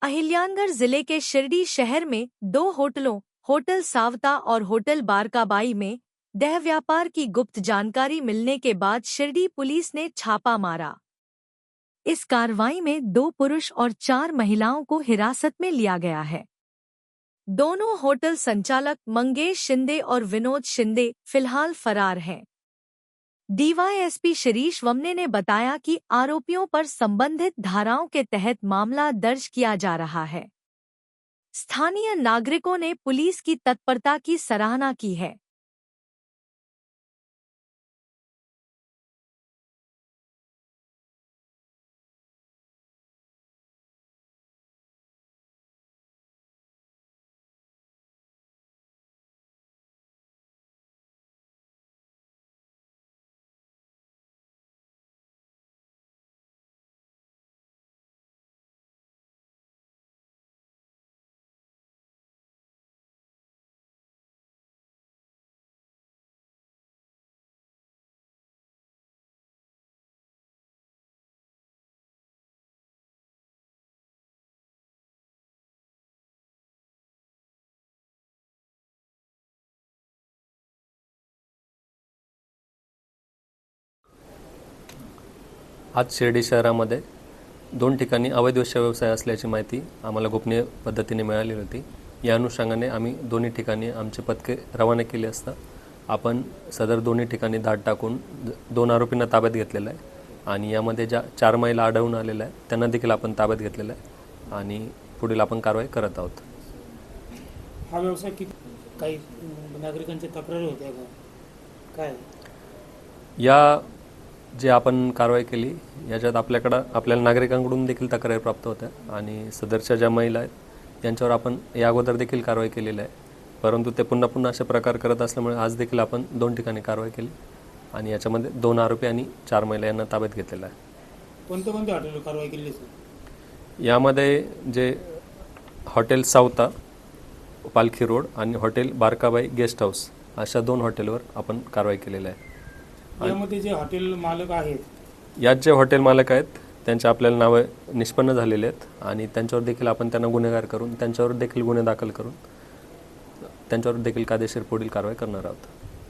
अहिल्यानगर जिले के शिरडी शहर में 2 होटलों होटल सावता और होटल बारकाबाई में देह व्यापार की गुप्त जानकारी मिलने के बाद शिरडी पुलिस ने छापा मारा। इस कार्रवाई में 2 पुरुष और 4 महिलाओं को हिरासत में लिया गया है। दोनों होटल संचालक मंगेश शिंदे और विनोद शिंदे फिलहाल फरार हैं। डीवाईएसपी शिरीष वमने ने बताया कि आरोपियों पर संबंधित धाराओं के तहत मामला दर्ज किया जा रहा है। स्थानीय नागरिकों ने पुलिस की तत्परता की सराहना की है। आज शिर्डी शहरामध्ये 2 ठिकाणी अवैध व्यवसाय असल्याची माहिती आम्हाला गोपनीय पद्धतीने मिळाली होती। या अनुषंगाने आम्ही दोन्ही ठिकाणी आमचे पथके रवाना केले असता आपण सदर दोन्ही ठिकाणी धाड टाकून 2 आरोपींना ताब्यात घेतलेला आहे आणि यामध्ये ज्या 4 महिला आढळून आलेल्या आहेत त्यांना देखील आपण ताब्यात घेतलेला आहे आणि पुढील आपण कारवाई करत आहोत। हा व्यवसाय काही नागरिकांच्या तक्रारी होत्या का काय या जे आपण कारवाई केली याच्यात आपल्याला नागरिकांकडून देखील तक्रारी प्राप्त होत्या आणि सदरच्या ज्या महिला आहेत यांच्यावर आपण या अगोदर देखील कारवाई केलेली आहे, परंतु ते पुन्हा असे प्रकार करत असल्यामुळे आज देखील आपण 2 ठिकाणी कारवाई केली आणि याच्यामध्ये 2 आरोपी आणि 4 महिला यांना ताब्यात घेतलेला आहे। कोणत्या हॉटेलवर कारवाई केली सर? यामध्ये जे हॉटेल सावता पालखी रोड आणि हॉटेल बारकाबाई गेस्ट हाऊस अशा 2 हॉटेलवर आपण कारवाई केलेली आहे। यामध्ये जे हॉटेल मालक आहेत यात जे हॉटेल मालक आहेत त्यांचे आपल्याला नावे निष्पन्न झालेले आहेत आणि त्यांच्यावर देखील आपण त्यांना गुन्हेगार करून त्यांच्यावर देखील गुन्हे दाखल करून त्यांच्यावर देखील कायदेशीर पुढील कारवाई करणार आहोत।